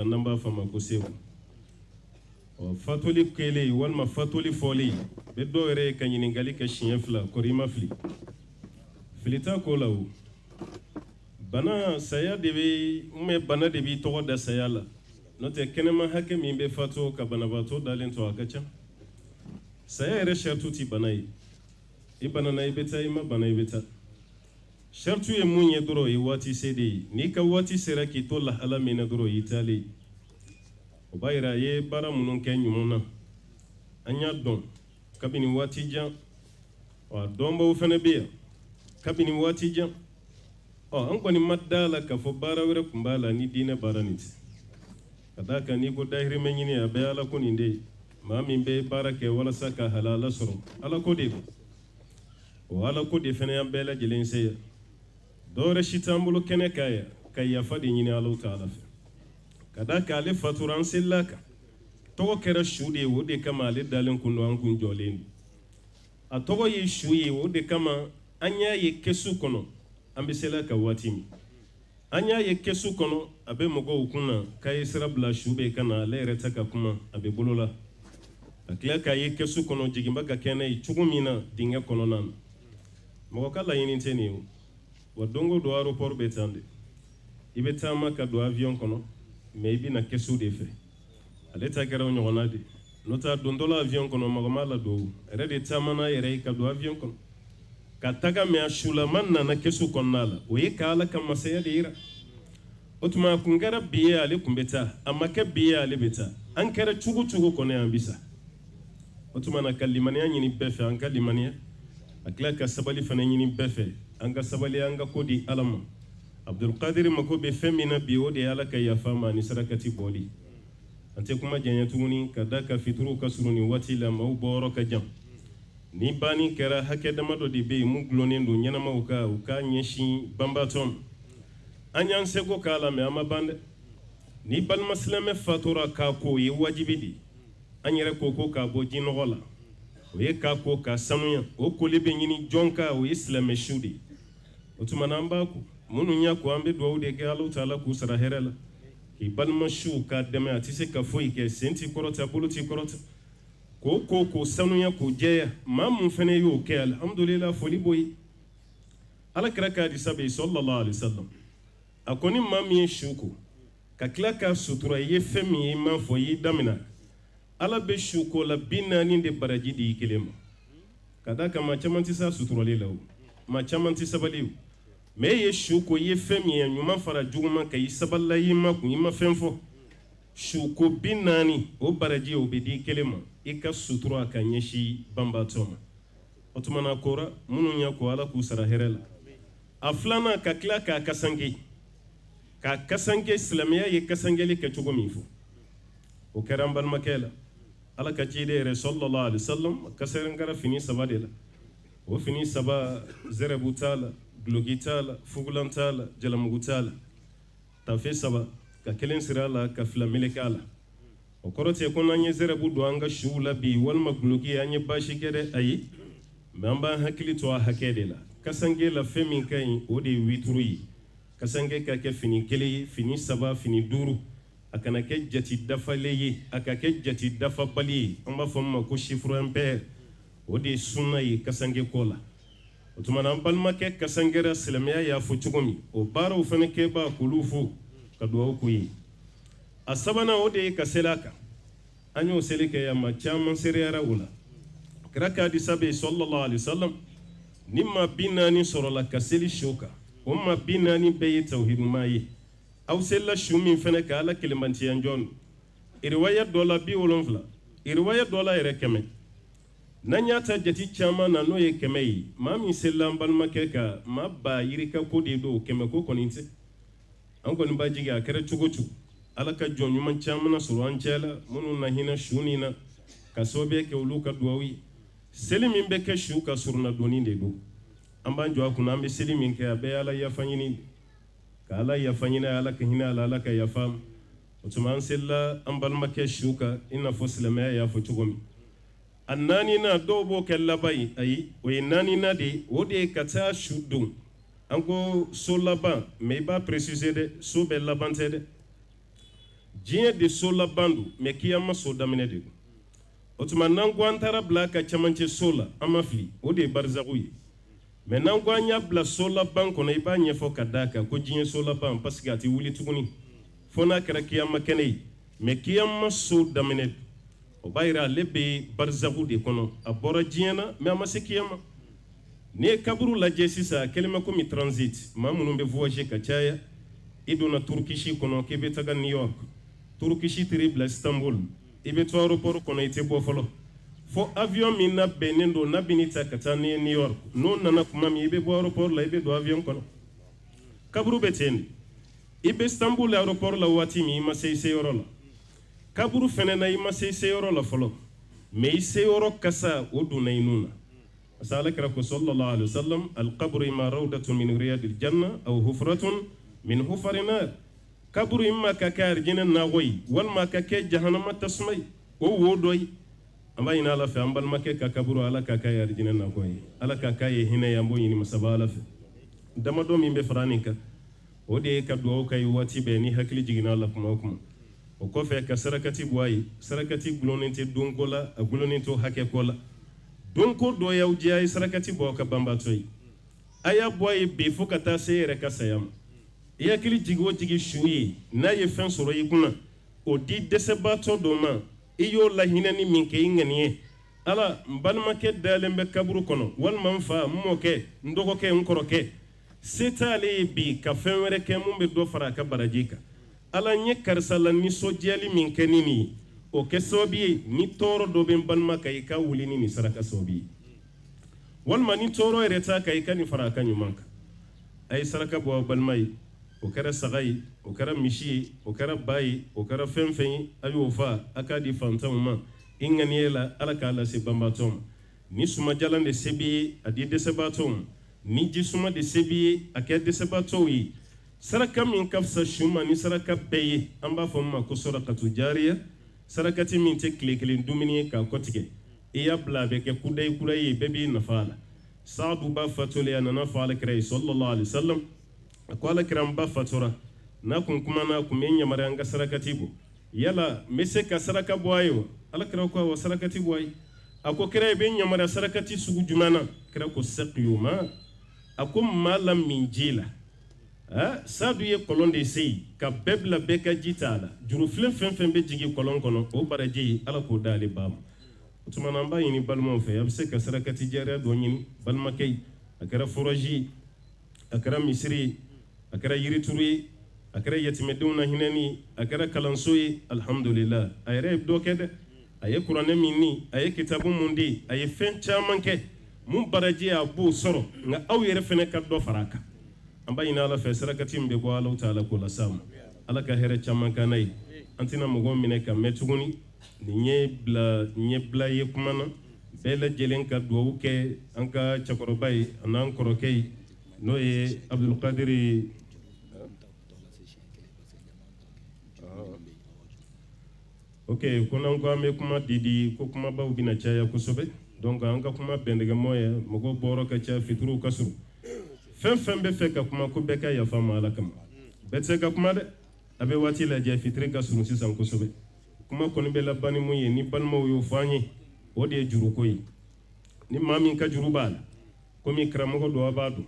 n'an b'a fɔ a ma ko seku fatoli kɛlen walima fatoli fɔli bɛ dɔw yɛrɛ ye ka ɲininkali kɛ siɲɛ 2 kɔri i ma fili fili t'a ko la o bana saya de bɛ bana de b'i tɔgɔ da saya la n'o tɛ kɛnɛma hakɛ min bɛ fatu ka banabaatɔ dalen to a ka ca saya yɛrɛ shartu ti bana ye i banana i bɛ taa i ma bana i bɛ taa shartu ye mun ye dɔrɔn o ye waati se de ye n'i ka waati sera k'i to lahala min na dɔrɔn o y'i taalen ye o b'a yira a ye baara minnu kɛ ɲuman na an y'a dɔn kabini waati jan dɔnbaw fana bɛ yan kabini waati jan an kɔni ma da la k'a fɔ baara wɛrɛ tun b'a la ni diinɛ baara nin tɛ ka d'a kan n'i ko dahirimɛ ɲini a bɛ ala ko nin de ye maa min bɛ baara kɛ walasa ka halala sɔrɔ ala ko de don o ala ko de fana y'an bɛɛ lajɛlen se yan dɔwɛrɛ si t'an bolo kɛnɛ k'a yan ka yafa de ɲini ala ta'ala fɛ ka d'a kan ale fatura an selila kan tɔgɔ kɛra su de ye o de kama ale dalen kun don an kun jɔlen don a tɔgɔ ye su ye o de kama an y'a ye kɛsu kɔnɔ an bɛ sela ka waati min an y'a ye kɛsu kɔnɔ a bɛ mɔgɔw kun na k'a ye sira bila su bɛ ka na ale yɛrɛ ta ka kuma a bɛ bolo la a tila k'a ye kɛsu kɔnɔ jiginba ka kɛnɛ ye cogo min na dingɛ kɔnɔna na mɔgɔ ka laɲini tɛ nin ye o wa don o don aéroport bɛ tan de i bɛ taama ka don avion kɔnɔ mais i bɛna kɛsu de fɛ ale ta kɛra o ɲɔgɔnna de n'o tɛ a dontɔ la avion kɔnɔ mɔgɔ ma ladon o yɛrɛ de taamana yɛrɛ ye ka don avion kɔnɔ ka taga mɛ a sulama nana kɛsu kɔnɔna la o ye ka ala ka masaya de yira o tuma a kun kɛra bi ye ale kun bɛ taa a ma kɛ bi ye ale bɛ taa an kɛra cogo cogo kɔnɔ yan bisa o tuma na ka limaniya ɲini bɛɛ fɛ an ka limaniya a tila ka sabali fana ɲini bɛɛ fɛ an ka sabali an ka ko di ala ma abdulkadir mako bɛ fɛn min na bi o de ye ala ka yafa ma ni sarakati bɔli an tɛ kuma janya tuguni ka da ka fituru ka surun ni waati la maaw bɔyɔrɔ ka jan ni banni kɛra hakɛ dama dɔ de bɛ yen mun gulonnen don ɲɛnamaw ka u ka ɲɛsin banbaatɔ ma an y'an seko k'a la mɛ an ma ban dɛ ni balima silamɛ fatura k'a ko o ye wajibi de an yɛrɛ ko ko k'a bɔ jinɔgɔ la o ye k'a ko k'a sanuya o koli bɛ ɲini jɔn ka o ye silamɛ su de o tuma na an b'a ko minnu y'a ko an bɛ dugawu de kɛ ala ta'ala k'u sara hɛrɛ la k'i balima su k'a dɛmɛ a tɛ se ka foyi kɛ sen t'i kɔrɔta bolo t'i kɔrɔta k'o sanuya k'o jɛya maa mun fana y'o kɛ alhamdulillah foli b'o ye ala kɛra k'a di sabi sallallahu alaihi wasallam a ko ni maa min ye su ko ka tila ka sutura i ye fɛn min ye i m'a fɔ i y'i damina ala bɛ su ko la 40 de baraji di i kelen ma ka d'a kan maa caman tɛ sa suturali la o maa caman tɛ sabali o mais e ye su ko i ye fɛn min ye ɲuman fara juguman kan i sabalila i ma kun i ma fɛn fɔ su ko 40 o baraji o bɛ di i kelen ma i ka sutura ka ɲɛsin banbaatɔ ma o tuma na kora minnu y'a ko ala k'u sara hɛrɛ la a filanan ka tila k'a kasange silamɛya ye kasangeli kɛ cogo min fɔ o kɛra an balimakɛ la ala ka ciden yɛrɛ sallallahu alaihi wasallam kasɛrin kɛra fini 3 de la o fini 3 zɛrɛbu t'a la duloki t'a la fugulan t'a la jalamugu t'a la tafe 3 ka kelen sira la ka 2 meleke a la o kɔrɔ tɛ ko n'an ye zɛrɛbu don an ka suw la bi walima duloki an ye baasi kɛ dɛ ayi mɛ an b'an hakili to a hakɛ de la kasange la fɛn min ka ɲi o de ye wituru ye kasange ka kɛ fini 1 ye fini 3 fini 5 a kana kɛ jati dafalen ye a ka kɛ jati dafabali ye an b'a fɔ ma ko chiffre impair o de ye sunna ye kasange ko la o tuma na an balimakɛ kasangera silamɛya y'a fɔ cogo min o baaraw fana kɛbaa k'olu fo ka dugawu k'u ye a sabanan o de ye ka seli a kan an y'o seli kɛ yan maa caman sereyara o la kira k'a di sabe sallallahu alaihi wasallam ni maa 40 sɔrɔla ka seli su kan o maa 40 bɛɛ ye tawhiduma ye aw selila su min fɛnɛ ka ala kelemantiya jɔn riwaya dɔ la 70 riwaya dɔ la yɛrɛ 100 n'an y'a ta jati caman na n'o ye 100 ye maa min selila an balimakɛ ka maa ba yirika ko de don 100 ko kɔni tɛ an kɔni b'a jigi a kɛra cogo cogo ala ka jɔn ɲuman caman sɔrɔ an cɛ la minnu na hinɛ su nin na ka sababuya kɛ olu ka duwawu ye seli min bɛ kɛ su ka surunna doni de don an b'an jɔ a kunna an bɛ seli min kɛ a bɛɛ ye ala yafa ɲini ka ala yafa ɲini ala ka hinɛ ala ka yafa o tuma an selila an balimakɛ su kan i n'a fɔ silamɛya y'a fɔ cogo min a 4nan dɔw b'o kɛ laban ye ayi o ye 4nan de ye o de ye ka taa su don an ko so laban mais i b'a préciser dɛ so bɛɛ laban tɛ dɛ diɲɛ de so laban don mais kiyama so daminɛ de don o tuma n'an ko an taara bila ka camancɛ so la an ma fili o de ye barzaku ye mais n'an ko an y'a bila so laban kɔnɔ i b'a ɲɛfɔ ka d'a kan ko diɲɛ so laban parce que a tɛ wuli tuguni fo n'a kɛra kiyama kɛnɛ ye mais kiyama so daminɛ don o b'a yira ale bɛ barzaku de kɔnɔ a bɔra diɲɛ na mais a ma se kiyama n'i ye kaburu lajɛ sisan a kɛlen bɛ komi transit maa minnu bɛ voyager ka caya i donna turukisi kɔnɔ k'i bɛ taga new york turukisi tiri bila istanbul i bɛ to aéroport kɔnɔ i tɛ bɔ fɔlɔ fo avion min labɛnnen don n'a bɛ n'i ta ka taa n'i ye new york n'o nana kuma min i bɛ bɔ aéroport la i bɛ don avion kɔnɔ kaburu bɛ ten de i bɛ istanbul aéroport la waati min i ma se i seyɔrɔ la kaburu fɛnɛ na i ma se i seyɔrɔ la fɔlɔ mais i seyɔrɔ kasa o donna i nun na parce que alakira ko sallallahu alaihi wasallam alqabru imma rawdatun min riyadil janna aw hufratun min hufari nar kaburu imma ka kɛ arjinɛ nagɔ ye walima ka kɛ jahanama tasuma ye o wo dɔ ye an b'a ɲini ala fɛ an balimakɛ ka kaburu ala ka k'a ye arjinɛ nagɔ ye ala ka k'a ye hinɛ ye an b'o ɲini masaba ala fɛ damadɔ min bɛ fara nin kan o de ye ka dugawu ka ye waati bɛɛ ni hakili jiginna la kuma o kuma o kɔfɛ ka sarakati bɔ a ye sarakati gulonnen tɛ donko la a gulonnen to hakɛ ko la donko dɔ y'aw jɛ a ye sarakati bɔ ka banbaatɔ ye a y'a bɔ a ye bi fo ka taa se e yɛrɛ ka saya ma i hakili jigi o jigi su ye n'a ye fɛn sɔrɔ i kunna o di dɛsɛbaatɔ dɔ ma i y'o lahinɛni min kɛ i ŋaniye ala n balimakɛ dalen bɛ kaburu kɔnɔ walima n fa n mɔkɛ n dɔgɔkɛ n kɔrɔkɛ se t'ale ye bi ka fɛn wɛrɛ kɛ mun bɛ dɔ fara a ka baraji kan ala n ye karisa la nisɔndiyali min kɛ ni nin ye o kɛ sababu ye ni tɔɔrɔ dɔ bɛ n balima kan i ka wuli ni nin saraka sababu ye walima ni tɔɔrɔ yɛrɛ t'a kan i ka nin fara a ka ɲuman kan a ye saraka bɔ aw balima ye o kɛra saga ye o kɛra misi ye o kɛra ba ye o kɛra fɛn fɛn ye a y'o fa a k'a di fantanw ma i ŋaniye la ala k'a lase banbaatɔ ma ni sumajalan de se b'i ye a di dɛsɛbaatɔw ma ni jisuma de se b'i ye a kɛ dɛsɛbaatɔw ye saraka min ka fisa su ma ni saraka bɛɛ ye an b'a fɔ min ma ko sarakatu jariya sarakati min tɛ tile kelen dumuni ye k'a kɔtigɛ i y'a bila a bɛ kɛ kudayi kudayi ye bɛɛ b'i nafa a la saadu ba fatolen a nana fɔ alakira ye sallallahu alaihi wasallam a ko alakira n ba fatora n'a kun kumana a kun bɛ n yamaruya n ka sarakati bɔ yala n bɛ se ka saraka bɔ a ye wa alakira ko awɔ sarakati bɔ a ye a ko kira i bɛ n yamaruya sarakati sugu jumɛn na kira ko saqiyuma a ko maa la min ji la saadu ye kɔlɔn de se yen ka bɛɛ bila bɛɛ ka ji t'a la jurufilen fɛn fɛn bɛ jigin kɔlɔn kɔnɔ o baraji ye ala k'o d'ale ba ma o tuma na an b'a ɲini balimaw fɛ a bɛ se ka sarakati jariya dɔ ɲini balimakɛ ye a kɛra fɔrɔzi ye a kɛra misiri ye a kɛra yirituru ye a kɛra yatimɛdenw na hinɛni ye a kɛra kalanso ye alhamdulillah a yɛrɛ ye dɔ kɛ dɛ a ye kuranɛ min ni a ye kitabu mun di a ye fɛn caman kɛ mun baraji a b'o sɔrɔ nka aw yɛrɛ fɛnɛ ka dɔ fara a kan an b'a ɲini ala fɛ sarakati min bɛ bɔ ala ta'ala k'o las'a ma ala ka hɛrɛ caman k'an na ye an tɛna mɔgɔ minɛ ka mɛn tuguni nin ye bila ye kuma na bɛɛ lajɛlen ka dugawu kɛ an ka cɛkɔrɔba ye a n'an kɔrɔkɛ ye n'o ye abdulkadiri ok ko n'an ko an bɛ kuma didi ko kumabaw bɛna caya kosɛbɛ donc an ka kuma bɛndɛgɛmɔ ye mɔgɔw bɔrɔ ka ca fitiriw ka surun fɛn fɛn bɛ fɛ ka kuma ko bɛɛ ka yafa ma ala kama bɛɛ tɛ se ka kuma dɛ a bɛ waati lajɛ fitiri ka surun sisan kosɛbɛ kuma kɔni bɛ laban ni mun ye ni balimaw y'o fɔ an ye o de ye juruko ye ni maa min ka juru b'a la komi karamɔgɔ dɔ a b'a dɔn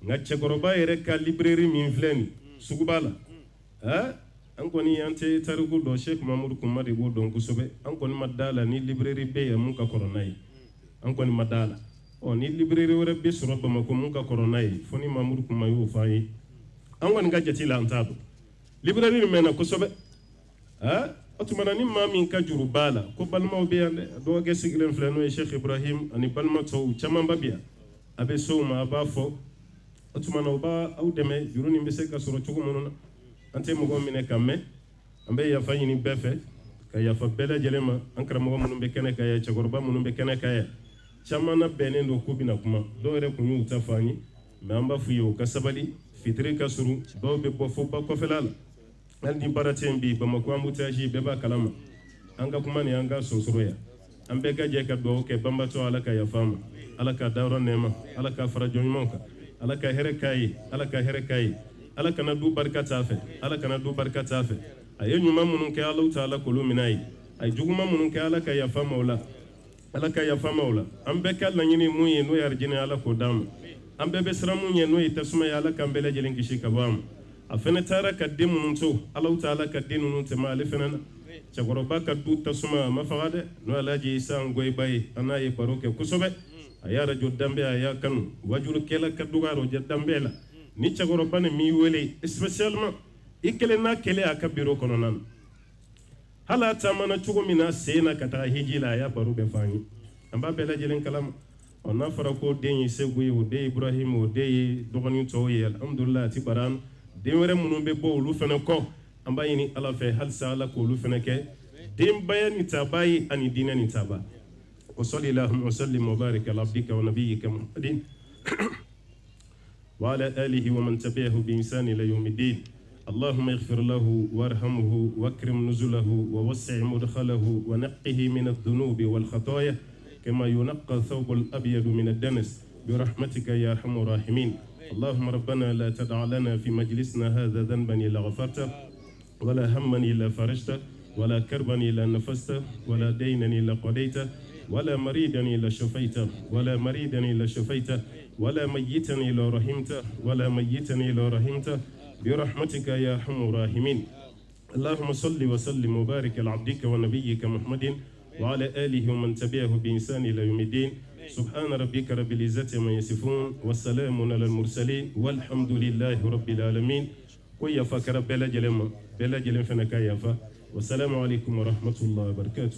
nka cɛkɔrɔba yɛrɛ ka librairie min filɛ nin sugu b'a la an kɔni an tɛ tariku dɔn Sheikh Mamadou Kuma de b'o dɔn kosɛbɛ an kɔni ma da la ni librairie bɛ yen mun ka kɔrɔ n'a ye an kɔni ma da la ni librairie wɛrɛ bɛ sɔrɔ Bamakɔ mun ka kɔrɔ n'a ye fo ni Mamadou Kuma y'o fɔ an ye an kɔni ka jate la an t'a dɔn librairie min mɛnna kosɛbɛ o tuma na ni maa min ka juru b'a la ko balimaw bɛ yan dɛ dɔgɔkɛ sigilen filɛ n'o ye Sheikh Ibrahim ani balima tɔw camanba bɛ yan a bɛ se o ma a b'a fɔ o tuma na o b'a aw dɛmɛ juru nin bɛ se ka sɔrɔ cogo minnu na an tɛ mɔgɔ minɛ ka mɛn an bɛ yafa ɲini bɛɛ fɛ ka yafa bɛɛ lajɛlen ma an karamɔgɔ minnu bɛ kɛnɛ kan yan cɛkɔrɔba minnu bɛ kɛnɛ kan yan caman na bɛnnen don k'u bɛna kuma dɔw yɛrɛ kun y'u ta fɔ an ye mais an b'a f'u ye u ka sabali fitiri ka surun dɔw bɛ bɔ fo ba kɔfɛla la hali ni baara tɛ yen bi Bamakɔ embouteillage bɛɛ b'a kalama an ka kuma ni an ka sonsoro yan an bɛɛ ka jɛ ka dugawu kɛ banbatɔ ala ka yafa ma ala ka dayɔrɔ nɛɛma ala ka fara jɔnɲumanw kan ala ka hɛrɛ k'a ye ala ka hɛrɛ k'a ye ala kana du barika t'a fɛ ala kana du barika t'a fɛ aye nyuma munun ke Allah taala kolo minai ay juguma munun ke Allah ka yafa maula Allah ka yafa maula ambe kala nyini muyi no yarjine Allah ko dam ambe be sira munye no itasuma ya Allah kan bele jelen kishi kabam afene tara ka dimunun to Allah taala ka dinunun te ma alifena chagoroba ka du tasuma mafawade no alaji isa ngoy bay anaye baroke kusobe ayara jo dambe aya kanu wajuru kela ka dugaro je dambe la ni chagoroba ne mi wele spécialement ikele na kele aka biro kono nan hala tamana chugo mina sena kata hijila ya baru be fangi amba bela jelen kalam ona fara ko denyi seguyi o de Ibrahim o de dogoni to ye alhamdulillah ti baran de were munun be bo lu fene ko amba yini ala fe hal sala ko lu fene ke dem bayani tabai ani dinani taba wa sallallahu wa sallim wa barik ala abdika wa nabiyyika muhammadin wa ala alihi wa man tabi'ahu bi ihsan ila yawmiddin اللهم اغفر له وارحمه واكرم نزله ووسع مدخله ونقه من الذنوب والخطايا كما ينقى الثوب الأبيض من الدنس برحمتك يا أرحم الراحمين اللهم ربنا لا تدع لنا في مجلسنا هذا ذنبا إلا غفرته ولا هما إلا فرجته ولا كربا إلا نفسته ولا دينا إلا قضيته ولا مريدا إلا شفيته ولا مريدا إلا شفيته ولا ميتا إلا رحمته ولا ميتا إلا رحمته برحمتك يا أرحم الراحمين اللهم صل وسلم وبارك على عبدك ونبيك محمد وعلى آله ومن تبعه بإحسان إلى يوم الدين سبحان ربك رب العزة عما يصفون والسلام على المرسلين والحمد لله رب العالمين كويا فكر بلا جلم فنكايا والسلام عليكم ورحمة الله وبركاته